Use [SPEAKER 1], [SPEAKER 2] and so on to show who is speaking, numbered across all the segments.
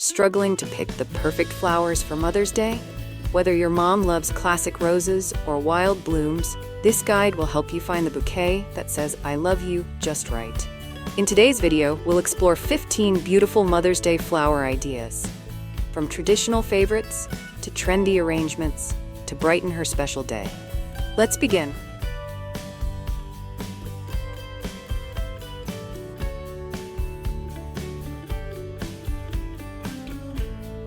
[SPEAKER 1] Struggling to pick the perfect flowers for Mother's Day? Whether your mom loves classic roses or wild blooms, this guide will help you find the bouquet that says "I love you" just right. In today's video, we'll explore 15 beautiful Mother's Day flower ideas. From traditional favorites to trendy arrangements to brighten her special day. Let's begin.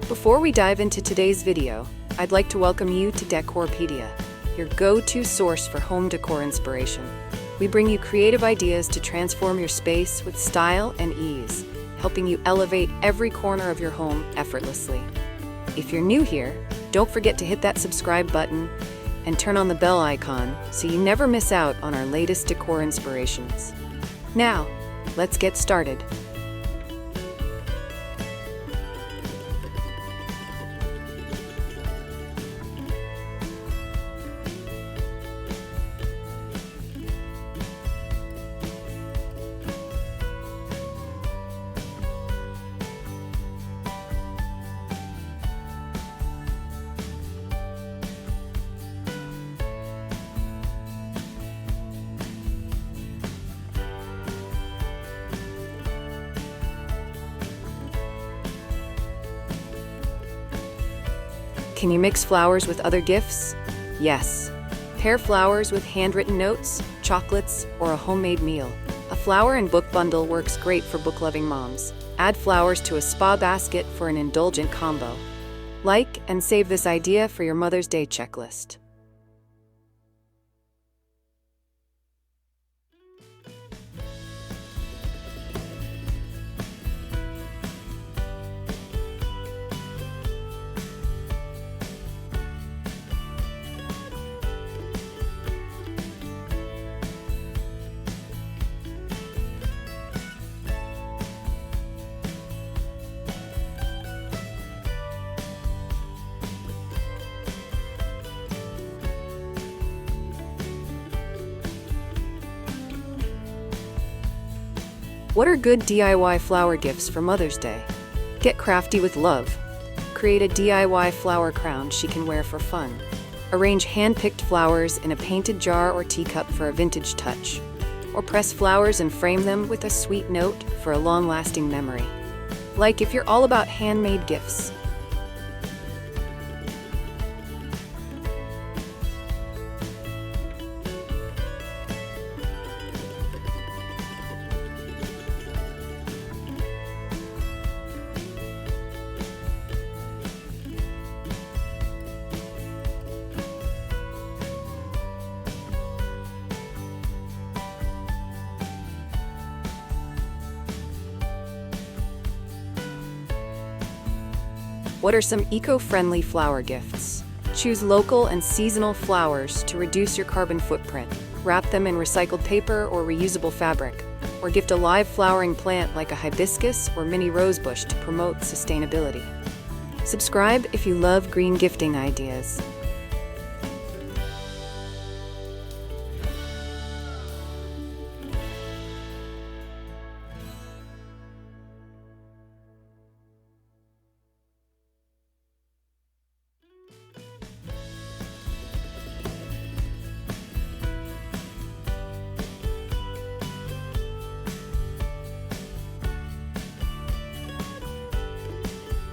[SPEAKER 1] Before we dive into today's video, I'd like to welcome you to Decorpediya, your go-to source for home decor inspiration. We bring you creative ideas to transform your space with style and ease, helping you elevate every corner of your home effortlessly. If you're new here, don't forget to hit that subscribe button and turn on the bell icon so you never miss out on our latest decor inspirations. Now, let's get started. Can you mix flowers with other gifts? Yes. Pair flowers with handwritten notes, chocolates, or a homemade meal. A flower and book bundle works great for book-loving moms. Add flowers to a spa basket for an indulgent combo. Like and save this idea for your Mother's Day checklist. What are good DIY flower gifts for Mother's Day? Get crafty with love. Create a DIY flower crown she can wear for fun. Arrange hand-picked flowers in a painted jar or teacup for a vintage touch. Or press flowers and frame them with a sweet note for a long-lasting memory. Like if you're all about handmade gifts. What are some eco-friendly flower gifts? Choose local and seasonal flowers to reduce your carbon footprint. Wrap them in recycled paper or reusable fabric. Or gift a live flowering plant like a hibiscus or mini rosebush to promote sustainability. Subscribe if you love green gifting ideas.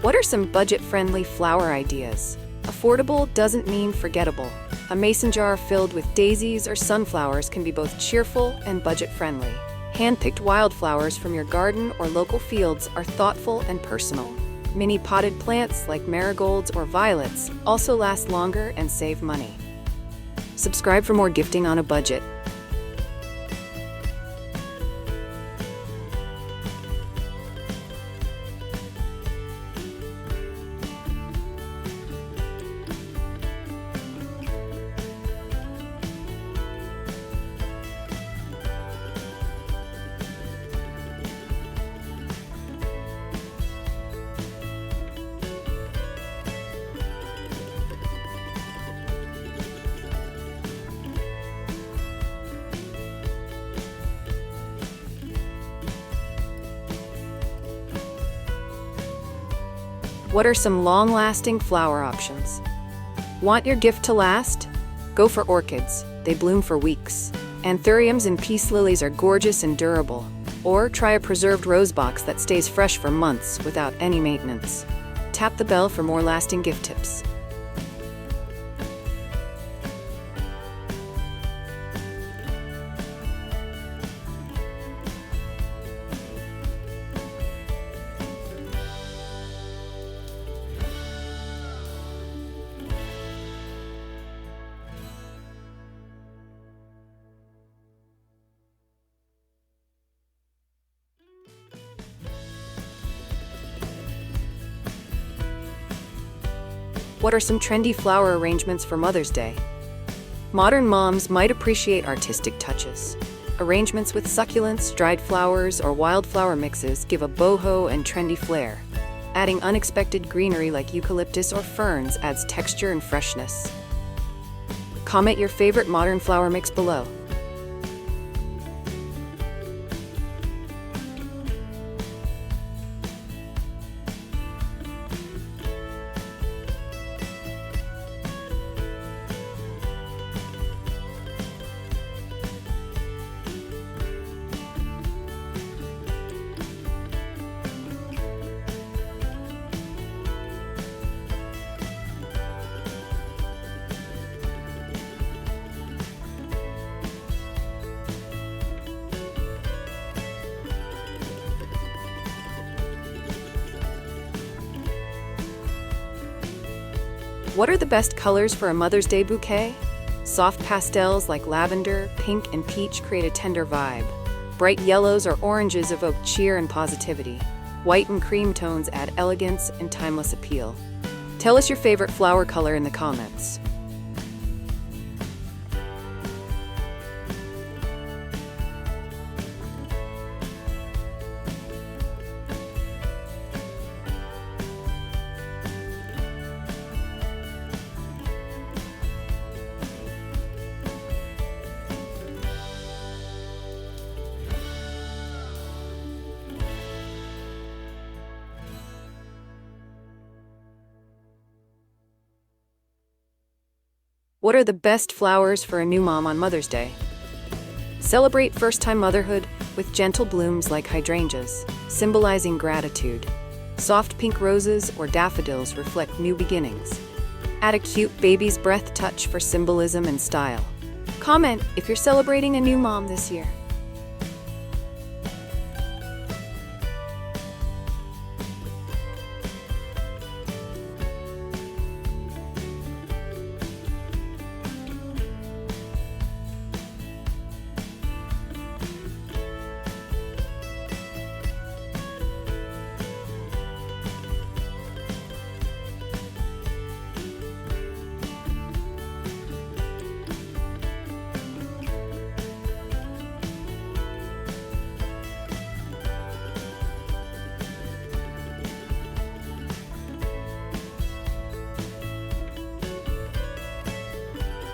[SPEAKER 1] What are some budget-friendly flower ideas? Affordable doesn't mean forgettable. A mason jar filled with daisies or sunflowers can be both cheerful and budget-friendly. Hand-picked wildflowers from your garden or local fields are thoughtful and personal. Mini potted plants like marigolds or violets also last longer and save money. Subscribe for more gifting on a budget. What are some long-lasting flower options? Want your gift to last? Go for orchids. They bloom for weeks. Anthuriums and peace lilies are gorgeous and durable. Or try a preserved rose box that stays fresh for months without any maintenance. Tap the bell for more lasting gift tips. What are some trendy flower arrangements for Mother's Day? Modern moms might appreciate artistic touches. Arrangements with succulents, dried flowers, or wildflower mixes give a boho and trendy flair. Adding unexpected greenery like eucalyptus or ferns adds texture and freshness. Comment your favorite modern flower mix below. What are the best colors for a Mother's Day bouquet? Soft pastels like lavender, pink, and peach create a tender vibe. Bright yellows or oranges evoke cheer and positivity. White and cream tones add elegance and timeless appeal. Tell us your favorite flower color in the comments. What are the best flowers for a new mom on Mother's Day? Celebrate first-time motherhood with gentle blooms like hydrangeas, symbolizing gratitude. Soft pink roses or daffodils reflect new beginnings. Add a cute baby's breath touch for symbolism and style. Comment if you're celebrating a new mom this year.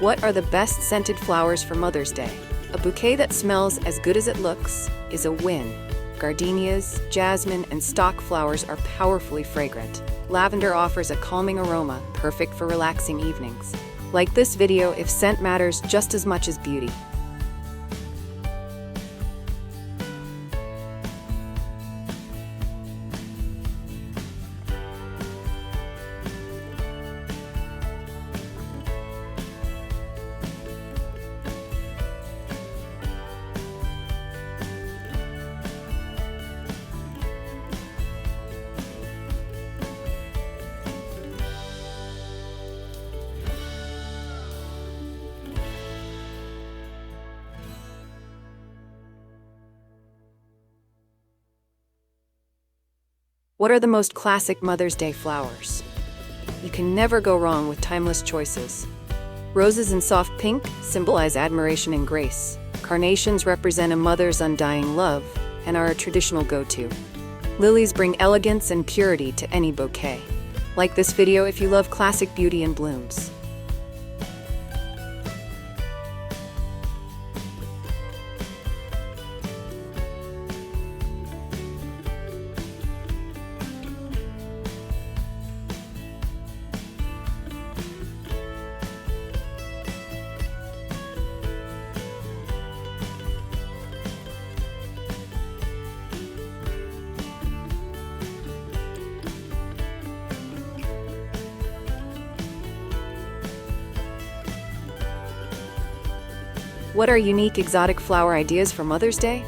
[SPEAKER 1] What are the best scented flowers for Mother's Day? A bouquet that smells as good as it looks is a win. Gardenias, jasmine, and stock flowers are powerfully fragrant. Lavender offers a calming aroma, perfect for relaxing evenings. Like this video if scent matters just as much as beauty. What are the most classic Mother's Day flowers? You can never go wrong with timeless choices. Roses in soft pink symbolize admiration and grace. Carnations represent a mother's undying love and are a traditional go-to. Lilies bring elegance and purity to any bouquet. Like this video if you love classic beauty and blooms. What are unique exotic flower ideas for Mother's Day?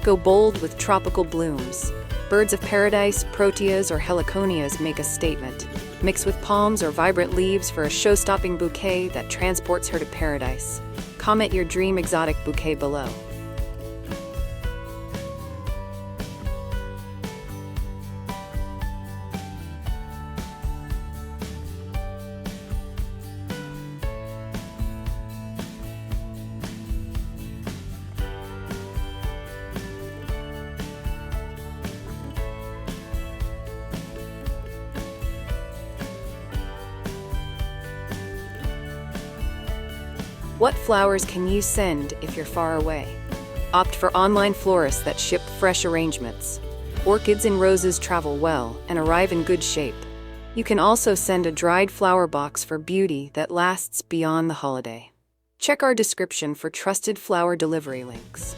[SPEAKER 1] Go bold with tropical blooms. Birds of paradise, proteas, or heliconias make a statement. Mix with palms or vibrant leaves for a show-stopping bouquet that transports her to paradise. Comment your dream exotic bouquet below. What flowers can you send if you're far away? Opt for online florists that ship fresh arrangements. Orchids and roses travel well and arrive in good shape. You can also send a dried flower box for beauty that lasts beyond the holiday. Check our description for trusted flower delivery links.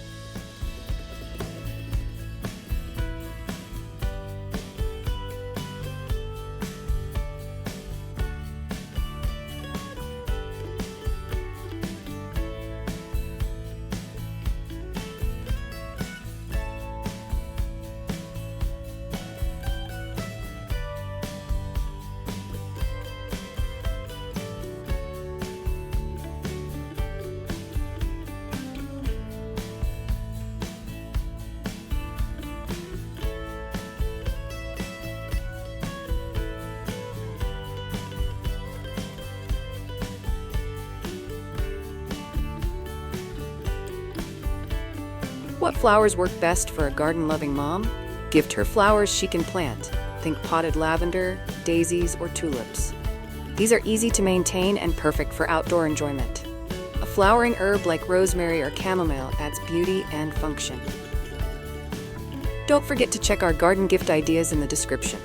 [SPEAKER 1] What flowers work best for a garden-loving mom? Gift her flowers she can plant. Think potted lavender, daisies, or tulips. These are easy to maintain and perfect for outdoor enjoyment. A flowering herb like rosemary or chamomile adds beauty and function. Don't forget to check our garden gift ideas in the description.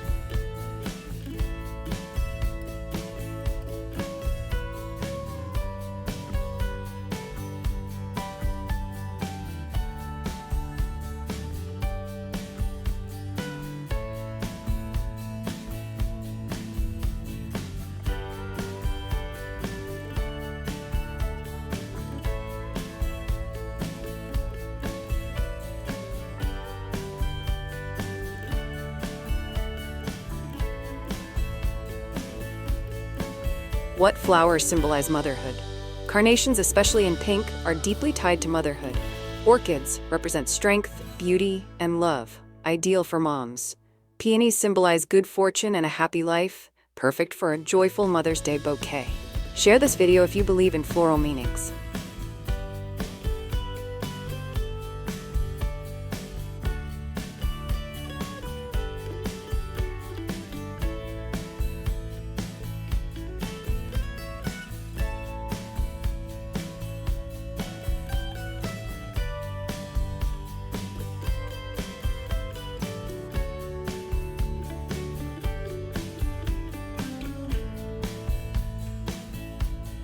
[SPEAKER 1] What flowers symbolize motherhood? Carnations, especially in pink, are deeply tied to motherhood. Orchids represent strength, beauty, and love, ideal for moms. Peonies symbolize good fortune and a happy life, perfect for a joyful Mother's Day bouquet. Share this video if you believe in floral meanings.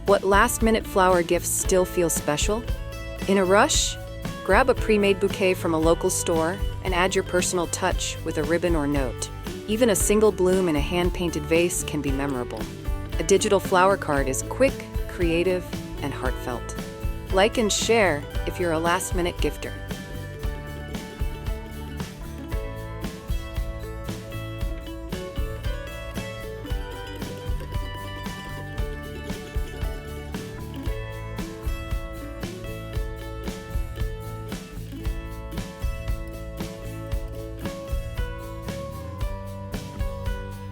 [SPEAKER 1] What last-minute flower gifts still feel special? In a rush? Grab a pre-made bouquet from a local store and add your personal touch with a ribbon or note. Even a single bloom in a hand-painted vase can be memorable. A digital flower card is quick, creative, and heartfelt. Like and share if you're a last-minute gifter.